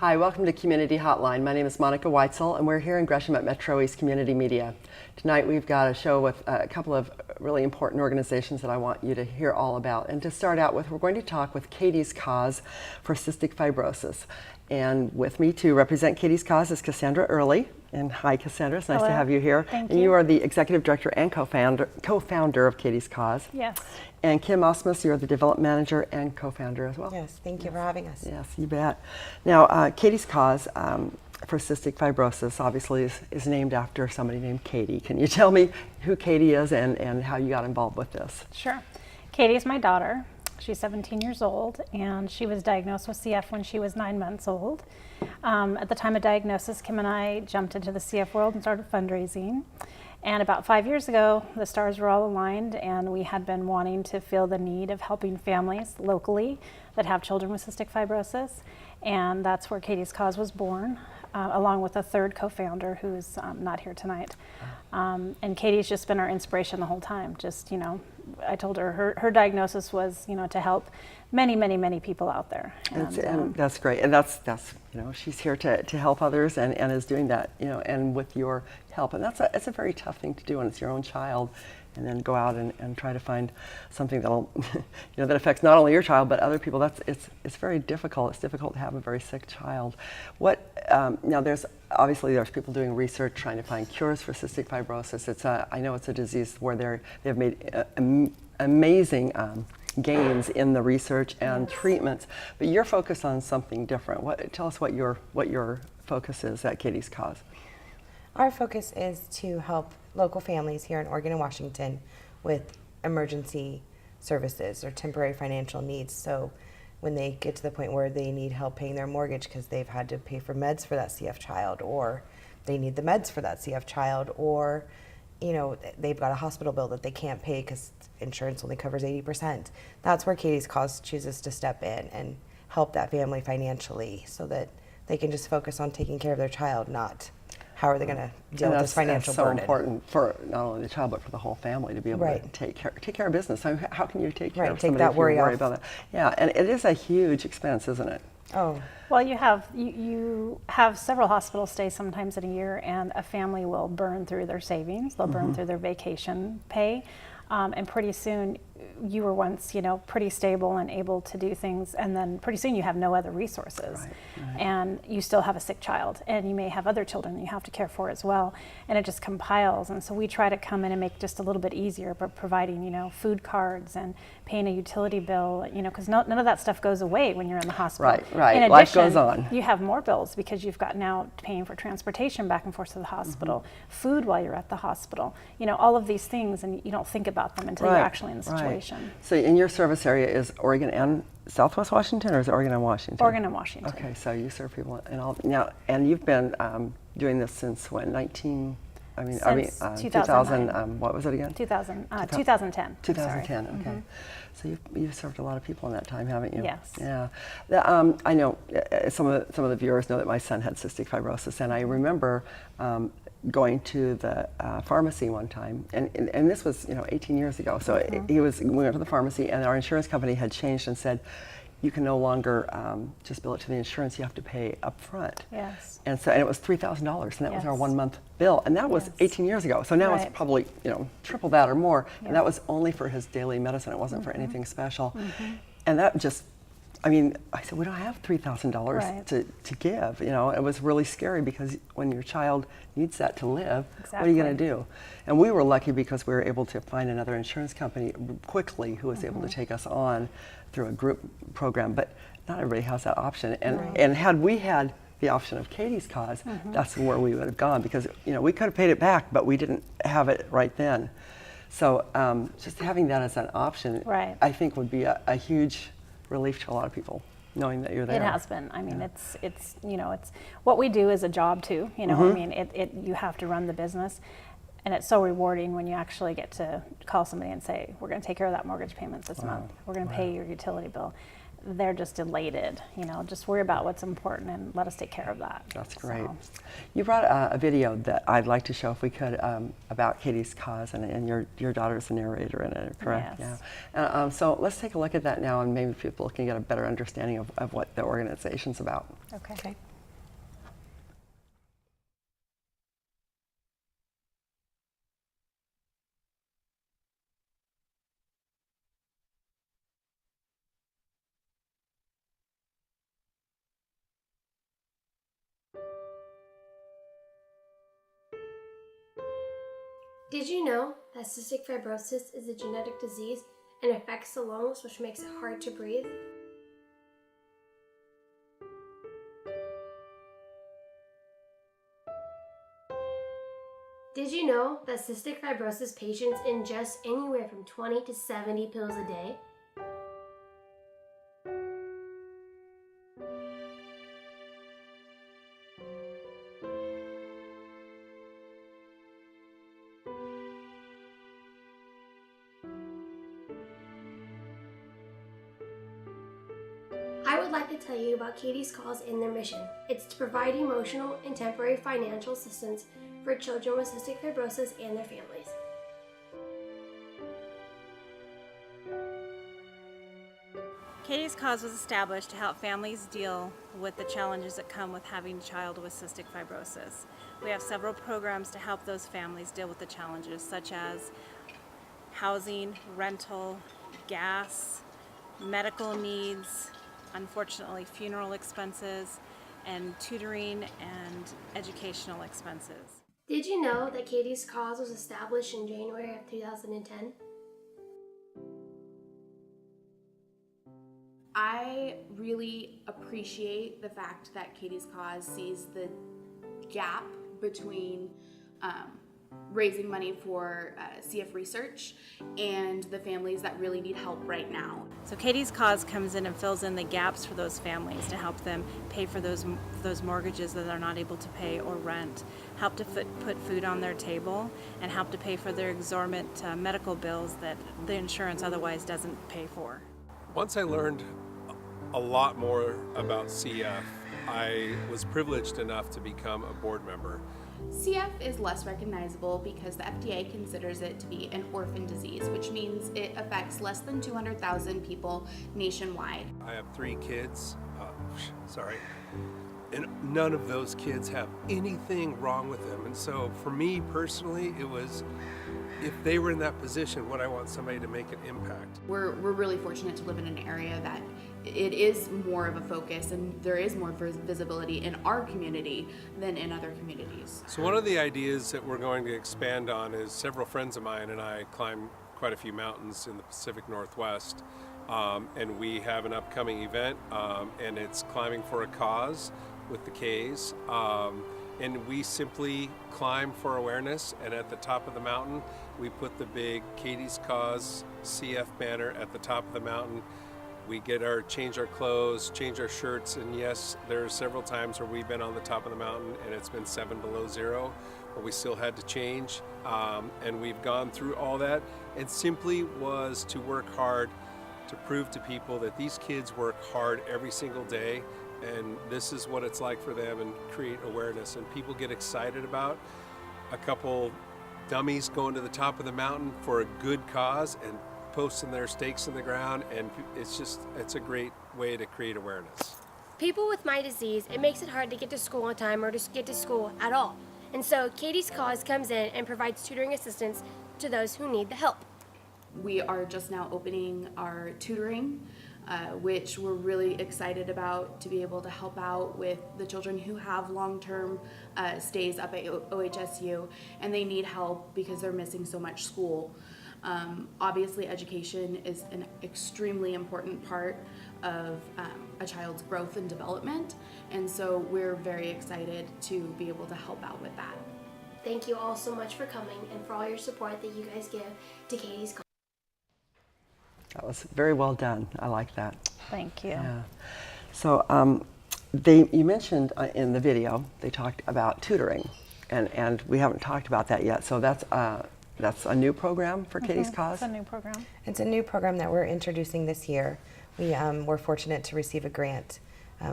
Hi, welcome to Community Hotline. My name is Monica Weitzel, and we're here in Gresham at MetroEast Community Media. Tonight we've got a show with a couple of really important organizations that I want you to hear all about. And to start out with, we're going to talk with Katie's Cause for cystic fibrosis. And with me to represent Katie's Cause is Cassandra Early. And hi, Cassandra. It's nice to have you here. Thank and you. You are the executive director and co-founder of Katie's Cause. Yes. And Kim Osmus, you're the development manager and co-founder as well. Yes, thank you for having us. Yes, you bet. Now, Katie's Cause for cystic fibrosis obviously is named after somebody named Katie. Can you tell me who Katie is and how you got involved with this? Sure. Katie is my daughter. She's 17 years old, and she was diagnosed with CF when she was 9 months old. At the time of diagnosis, Kim and I jumped into the CF world and started fundraising. And about 5 years ago, the stars were all aligned, and we had been wanting to feel the need of helping families locally that have children with cystic fibrosis. And that's where Katie's Cause was born, along with a third co-founder who's not here tonight. And Katie's just been our inspiration the whole time. Just, you know, I told her her diagnosis was, you know, to help many, many, many people out there. And that's great. And that's you know, she's here to help others and is doing that, you know, and with your help. And it's a very tough thing to do when it's your own child, and then go out and try to find something that'll, you know, that affects not only your child but other people. It's very difficult. It's difficult to have a very sick child. Now there's people doing research trying to find cures for cystic fibrosis. I know it's a disease where they've made amazing gains in the research and treatments, but you're focused on something different. Tell us what your focus is at Katie's Cause. Our focus is to help local families here in Oregon and Washington with emergency services or temporary financial needs. So when they get to the point where they need help paying their mortgage because they've had to pay for meds for that CF child, or they need the meds for that CF child, or you know, they've got a hospital bill that they can't pay because insurance only covers 80%. That's where Katie's Cause chooses to step in and help that family financially so that they can just focus on taking care of their child, not how are they going to deal with this financial burden. That's so important for not only the child but for the whole family to be able to take care of business. I mean, how can you take care of somebody that if you worry off. about that? Yeah, and it is a huge expense, isn't it? Oh. Well, you have several hospital stays sometimes in a year, and a family will burn through their savings. They'll burn through their vacation pay, and pretty soon you were once, you know, pretty stable and able to do things, and then pretty soon you have no other resources, and you still have a sick child, and you may have other children you have to care for as well, and it just compiles. And so we try to come in and make just a little bit easier, but providing, you know, food cards and paying a utility bill, you know, because none of that stuff goes away when you're in the hospital. Right. In addition, life goes on. You have more bills because you've got now paying for transportation back and forth to the hospital, food while you're at the hospital, you know, all of these things, and you don't think about them until you're actually in the situation. So in your service area is Oregon and Southwest Washington, or is it Oregon and Washington? Oregon and Washington. Okay, so you serve people in all now, and you've been doing this since when? 2000. What was it again? 2010. 2010. Okay. So you've served a lot of people in that time, haven't you? Yes. Yeah. I know some of the viewers know that my son had cystic fibrosis, and I remember going to the pharmacy one time, and this was, you know, 18 years ago. So we went to the pharmacy, and our insurance company had changed and said, you can no longer just bill it to the insurance, you have to pay up front. Yes. And it was $3,000, and that was our 1 month bill, and that was 18 years ago. So now it's probably, you know, triple that or more, and that was only for his daily medicine. It wasn't for anything special. And that just, I mean, I said, we don't have $3,000 to give. You know, it was really scary because when your child needs that to live, what are you going to do? And we were lucky because we were able to find another insurance company quickly who was able to take us on through a group program. But not everybody has that option. And had we had the option of Katie's Cause, that's where we would have gone, because, you know, we could have paid it back, but we didn't have it right then. So just having that as an option, I think would be a huge relief to a lot of people, knowing that you're there. It has been. I mean, it's you know, it's what we do is a job too. You know, I mean, you have to run the business, and it's so rewarding when you actually get to call somebody and say, we're going to take care of that mortgage payments this month. We're going to pay your utility bill. They're just elated. You know, just worry about what's important and let us take care of that. That's great. So. You brought a video that I'd like to show, if we could, about Katie's Cause, and your daughter's the narrator in it, correct? Yes. Yeah. So let's take a look at that now, and maybe people can get a better understanding of what the organization's about. Okay. Did you know that cystic fibrosis is a genetic disease and affects the lungs, which makes it hard to breathe? Did you know that cystic fibrosis patients ingest anywhere from 20 to 70 pills a day? I would like to tell you about Katie's Cause and their mission. It's to provide emotional and temporary financial assistance for children with cystic fibrosis and their families. Katie's Cause was established to help families deal with the challenges that come with having a child with cystic fibrosis. We have several programs to help those families deal with the challenges, such as housing, rental, gas, medical needs, unfortunately funeral expenses, and tutoring and educational expenses. Did you know that Katie's Cause was established in January of 2010? I really appreciate the fact that Katie's Cause sees the gap between raising money for CF research and the families that really need help right now. So Katie's Cause comes in and fills in the gaps for those families to help them pay for those mortgages that they're not able to pay or rent, help to put food on their table, and help to pay for their exorbitant medical bills that the insurance otherwise doesn't pay for. Once I learned a lot more about CF, I was privileged enough to become a board member. CF is less recognizable because the FDA considers it to be an orphan disease, which means it affects less than 200,000 people nationwide. I have 3 kids, and none of those kids have anything wrong with them. And so for me personally, it was, if they were in that position, would I want somebody to make an impact? We're really fortunate to live in an area that it is more of a focus and there is more visibility in our community than in other communities. So one of the ideas that we're going to expand on is several friends of mine and I climb quite a few mountains in the Pacific Northwest, and we have an upcoming event, and it's Climbing for a Cause with the Kause. And we simply climb for awareness, and at the top of the mountain we put the big Katie's Cause CF banner at the top of the mountain. We change our clothes, change our shirts, and yes, there are several times where we've been on the top of the mountain and it's been 7 below zero, but we still had to change, and we've gone through all that, and simply was to work hard to prove to people that these kids work hard every single day, and this is what it's like for them, and create awareness. And people get excited about a couple dummies going to the top of the mountain for a good cause and posting their stakes in the ground, and it's a great way to create awareness. People with my disease, it makes it hard to get to school on time or to get to school at all. And so Katie's Cause comes in and provides tutoring assistance to those who need the help. We are just now opening our tutoring, which we're really excited about, to be able to help out with the children who have long-term stays up at OHSU and they need help because they're missing so much school. Obviously, education is an extremely important part of a child's growth and development, and so we're very excited to be able to help out with that. Thank you all so much for coming and for all your support that you guys give to Katie's Cause. That was very well done. I like that. Thank you. Yeah. So you mentioned in the video, they talked about tutoring, and we haven't talked about that yet. So that's a new program for Katie's Cause? It's a new program. It's a new program that we're introducing this year. We were fortunate to receive a grant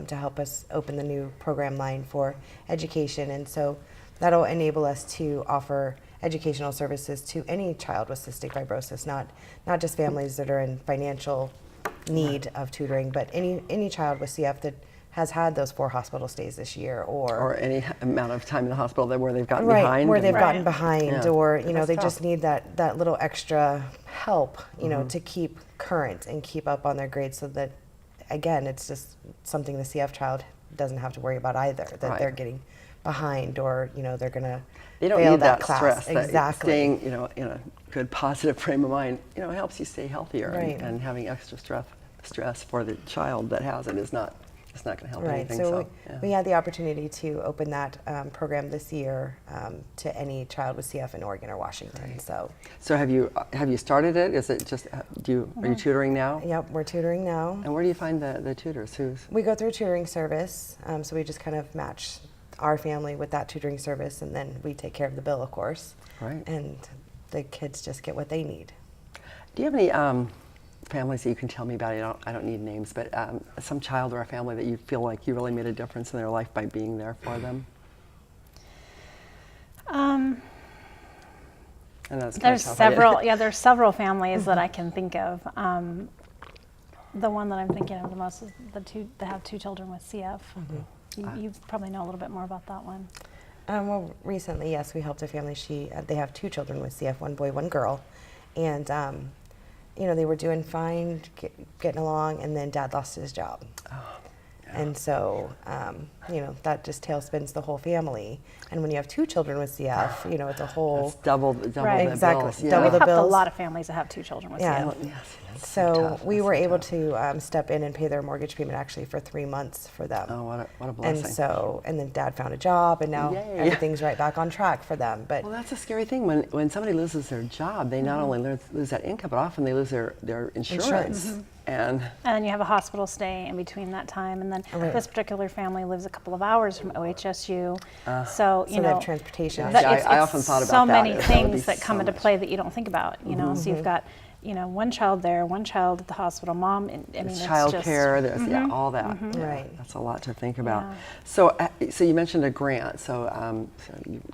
to help us open the new program line for education, and so that'll enable us to offer educational services to any child with cystic fibrosis, not just families that are in financial need of tutoring, but any child with CF that has had those 4 hospital stays this year, or any amount of time in the hospital where they've gotten right, behind. where they've gotten behind, Yeah. or they That's just tough. need that little extra help, to keep current and keep up on their grades, so that, again, it's just something the CF child doesn't have to worry about either, that Right. they're getting behind, or they're gonna They don't fail need that class. stress. That Exactly. staying, in a good positive frame of mind, helps you stay healthier. Right. And having extra stress for the child that has it is not. It's not going to help Right. anything. So yeah. we had the opportunity to open that program this year to any child with CF in Oregon or Washington. Right. So have you started it? Is it just are you tutoring now? Yep, we're tutoring now. And where do you find the tutors? We go through a tutoring service, so we just kind of match our family with that tutoring service, and then we take care of the bill, of course. Right. And the kids just get what they need. Do you have any families that you can tell me about? I don't need names, but some child or a family that you feel like you really made a difference in their life by being there for them? Um, I know it's kind there's of tough. several. Yeah, there's several families that I can think of. The one that I'm thinking of the most is the two that have two children with CF. You probably know a little bit more about that one. Well, recently, yes, we helped a family. They have two children with CF, one boy, one girl, and they were doing fine, getting along, and then Dad lost his job. Oh, yeah. And so, that just tailspins the whole family. And when you have two children with CF, it's a whole... It's double Right. the Exactly. bills. Yeah. Double We've the helped a bills. lot of families that have two children with Yeah. CF. Yes, that's So tough. we That's were so able tough. to step in and pay their mortgage payment actually for 3 months for them. Oh, what a blessing. And then Dad found a job, and now Yay. everything's right back on track for them. But Well, that's a scary thing. When somebody loses their job, they not only lose that income, but often they lose their insurance. And And you have a hospital stay in between that time, and then Right. this particular family lives a couple of hours from OHSU, so so they have transportation. That- it's I often thought so about that. many That would things be that come so into much. play that you don't think about. So you've got one child there, one child at the hospital, mom. I mean, there's it's child just, care, there's all that. Yeah, Right. That's a lot to think about. Yeah. So you mentioned a grant. So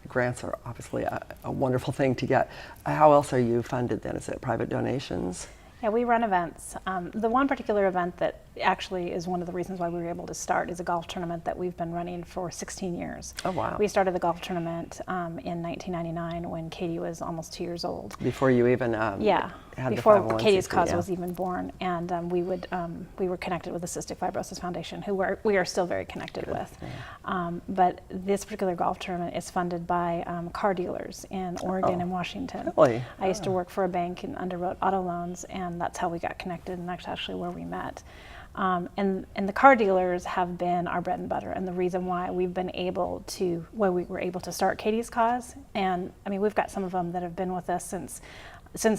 grants are obviously a wonderful thing to get. How else are you funded then? Is it private donations? Yeah, we run events. The one particular event that actually is one of the reasons why we were able to start is a golf tournament that we've been running for 16 years. Oh, wow. We started the golf tournament in 1999 when Katie was almost 2 years old. Before you even Yeah, had before the 501c3, Katie's Cause yeah. was even born, and we were connected with the Cystic Fibrosis Foundation, who we are still very connected with. But this particular golf tournament is funded by car dealers in Oregon and Washington. Really? I used to work for a bank and underwrote auto loans, and that's how we got connected, and that's actually where we met. And the car dealers have been our bread and butter, and the reason why we were able to start Katie's Cause. And I mean, we've got some of them that have been with us since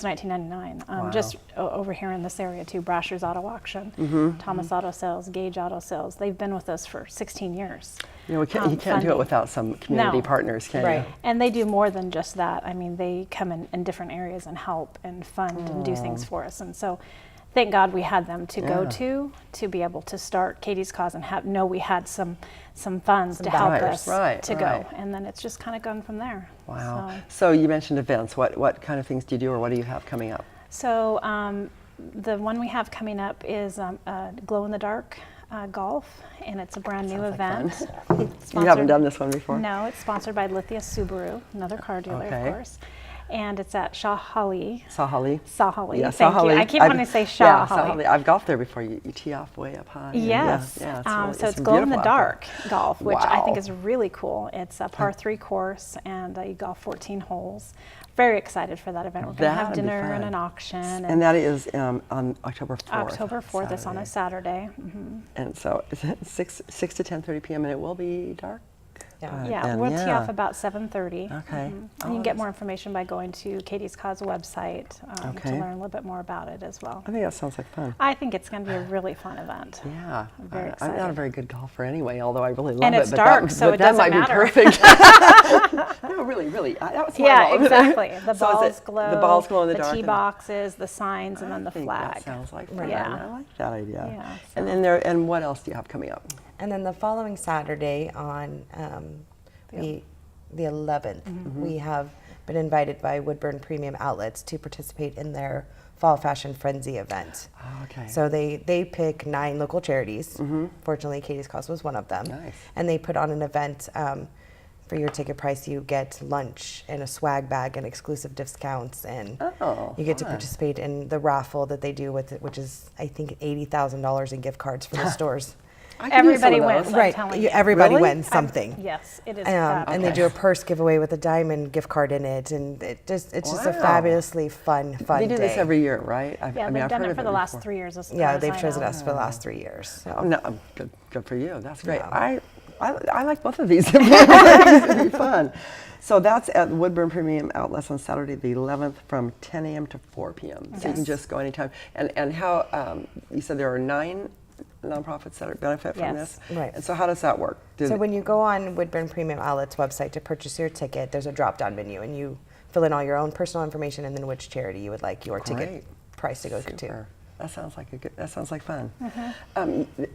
1999. Wow. Just over here in this area too, Brasher's Auto Auction, Thomas Auto Sales, Gage Auto Sales. They've been with us for 16 years. You can't do funding. it without some community No. partners, can Right. you? And they do more than just that. I mean, they come in different areas and help and fund and do things for us. And so thank God we had them to go to be able to start Katie's Cause and know we had some funds to help dollars. us to Right. go. And then it's just kind of gone from there. Wow. So you mentioned events. What kind of things do you do, or what do you have coming up? So the one we have coming up is Glow in the Dark Golf, and it's a brand new Sounds like event. fun. It's You haven't sponsored- done this one before? No, it's sponsored by Lithia Subaru, another car dealer, Okay. of course. And it's at Sahali. Sahali. Sahali. Yeah, Thank Sahali. you. I keep wanting to say Yeah, Sahali. I've golfed there before. You tee off way up high. and Yes. Yeah, So it's glow in the beautiful out dark golf, which I think Wow. is really cool. It's a par 3 course, and you golf 14 holes. Very excited for that event. We're going to have That'd be dinner and fun. an auction. And that is on October 4th. October 4th is on a Saturday. And so it's 6 to 10:30 p.m. and it will be dark. Yeah. Yeah, and we'll tee off about 7:30. Okay. And you can get more information by going to Katie's Cause website to Okay. learn a little bit more about it as well. I think that sounds like fun. I think it's going to be a really fun event. Yeah, I'm very I'm excited. not a very good golfer anyway, although I really love And it. it's but dark, that, so but it that doesn't might matter. be perfect. No, really, that was my Yeah, ball. exactly. The So is balls it- glow. The balls glow in the dark. tee and- boxes, the signs, and then the I think flag. That sounds like fun. Yeah. I like that idea. Yeah, And then and what else do you have coming up? And then the following Saturday on the 11th, we have been invited by Woodburn Premium Outlets to participate in their Fall Fashion Frenzy event. Oh, okay. So they pick 9 local charities. Fortunately, Katie's Cause was one of them. Nice. And they put on an event. For your ticket price, you get lunch and a swag bag and exclusive discounts, and you get to fun. participate in the raffle that they do with it, which is I think $80,000 in gift cards for the stores. I can do some Everybody of wins. those. I'm Right, telling you. everybody Really? wins something. Yes, it is. And they Okay. do a purse giveaway with a diamond gift card in it, and it's just a Wow. fabulously fun They do day. this every year, right? Yeah, I've they've done heard it of for the last before. 3 years. As Yeah, far as they've I chosen know. us for the last 3 years. So. Oh, no, good for you. That's great. Yeah. I like both of these. These would be fun. So that's at Woodburn Premium Outlets on Saturday the 11th from 10 a.m. to 4 p.m. So you can just go anytime. And how, you said there are 9 nonprofits that benefit from Yes. this? Right. And so how does that work? So when you go on Woodburn Premium Outlets website to purchase your ticket, there's a drop-down menu, and you fill in all your own personal information and then which charity you would like your Great. ticket price to go to. Super. That sounds like that sounds like fun.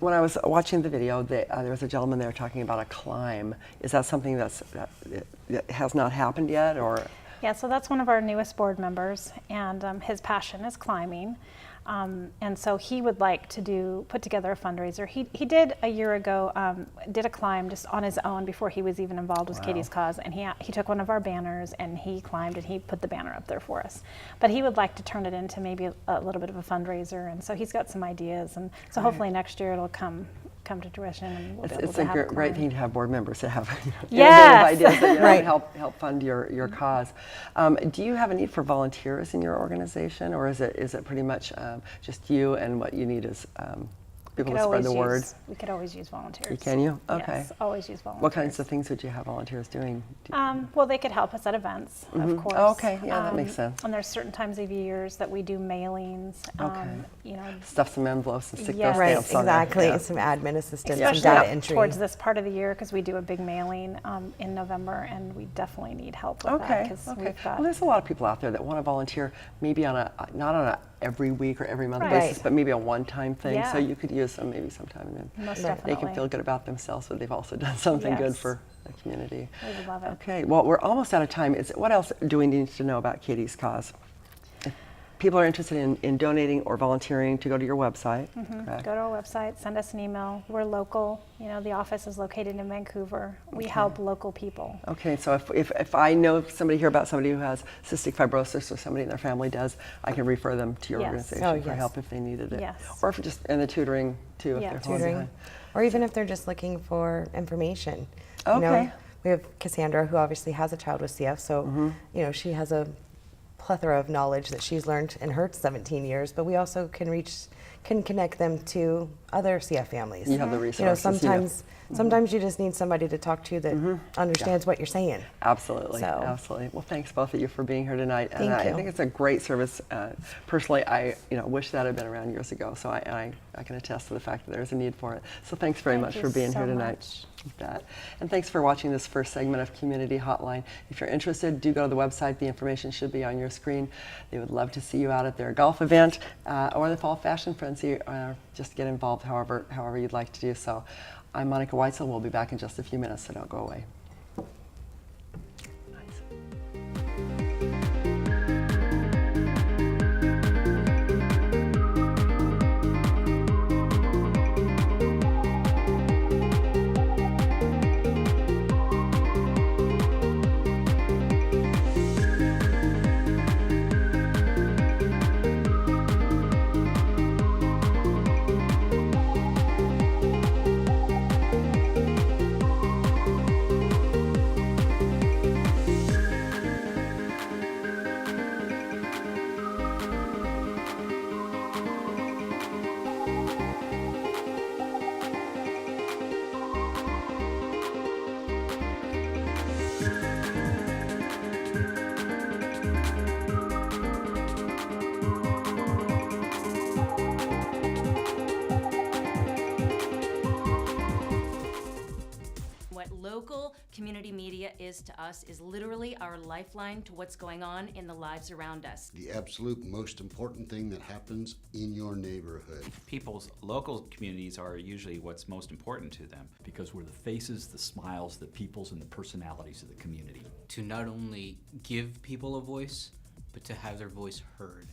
When I was watching the video, there was a gentleman there talking about a climb. Is that something that has not happened yet, or? Yeah, so that's one of our newest board members, and his passion is climbing. And so he would like to put together a fundraiser. He did a year ago, did a climb just on his own before he was even involved with Katie's Cause. And he took one of our banners and he climbed and he put the banner up there for us. But he would like to turn it into maybe a little bit of a fundraiser. And so he's got some ideas. And so hopefully next year it'll come to fruition. And we'll be able It's to a have a great climb. thing to have board members that have Yes. innovative ideas that Right. help fund your cause. Do you have a need for volunteers in your organization, or is it pretty much just you, and what you need is people to spread the word? We could always use volunteers. Can you? Okay. Yes, always use volunteers. What kinds of things would you have volunteers doing? Well, they could help us at events, of course. Oh, okay. Yeah, that makes sense. And there's certain times of years that we do mailings. Okay. You know, Stuff some envelopes and stick Yes. those Right, stamps on there. exactly. Yeah. Some admin assistance, especially some data entry. towards this part of the year, because we do a big mailing in November, and we definitely need help with that. Okay. 'Cause Okay. we've got, Well, there's a lot of people out there that want to volunteer, maybe not on a every week or every month Right. basis, but maybe a one-time thing. So Yeah. you could use them maybe sometime, and then most they definitely. can feel good about themselves, but they've also done something good Yes. for the community. We would love it. Okay. Well, we're almost out of time. What else do we need to know about Katie's Cause? If people are interested in donating or volunteering, to go to your website. Correct? Go to our website, send us an email. We're local. You know, the office is located in Vancouver. We help local people. Okay, so if I know somebody here about somebody who has cystic fibrosis, or somebody in their family does, I can refer them to your Yes. organization Oh, for yes. help if they needed it. Yes. Or if and the tutoring too, Yeah. if they're falling Tutoring, behind. or even if they're just looking for information. Okay. We have Cassandra, who obviously has a child with CF, so she has a plethora of knowledge that she's learned in her 17 years. But we also can connect them to other CF families. You have the resources. Sometimes you just need somebody to talk to that understands what you're saying. Absolutely, So- absolutely. Well, thanks both of you for being here tonight. Thank I you. think it's a great service. Personally, I wish that had been around years ago. So I can attest to the fact that there's a need for it. So thanks very Thank much you for being so here tonight. much. With that. And thanks for watching this first segment of Community Hotline. If you're interested, do go to the website. The information should be on your screen. They would love to see you out at their golf event or the Fall Fashion Frenzy. Just get involved however you'd like to do so. I'm Monica Weitzel. We'll be back in just a few minutes, so don't go away. What local community media is to us is literally our lifeline to what's going on in the lives around us. The absolute most important thing that happens in your neighborhood. People's local communities are usually what's most important to them. Because we're the faces, the smiles, the peoples, and the personalities of the community. To not only give people a voice, but to have their voice heard.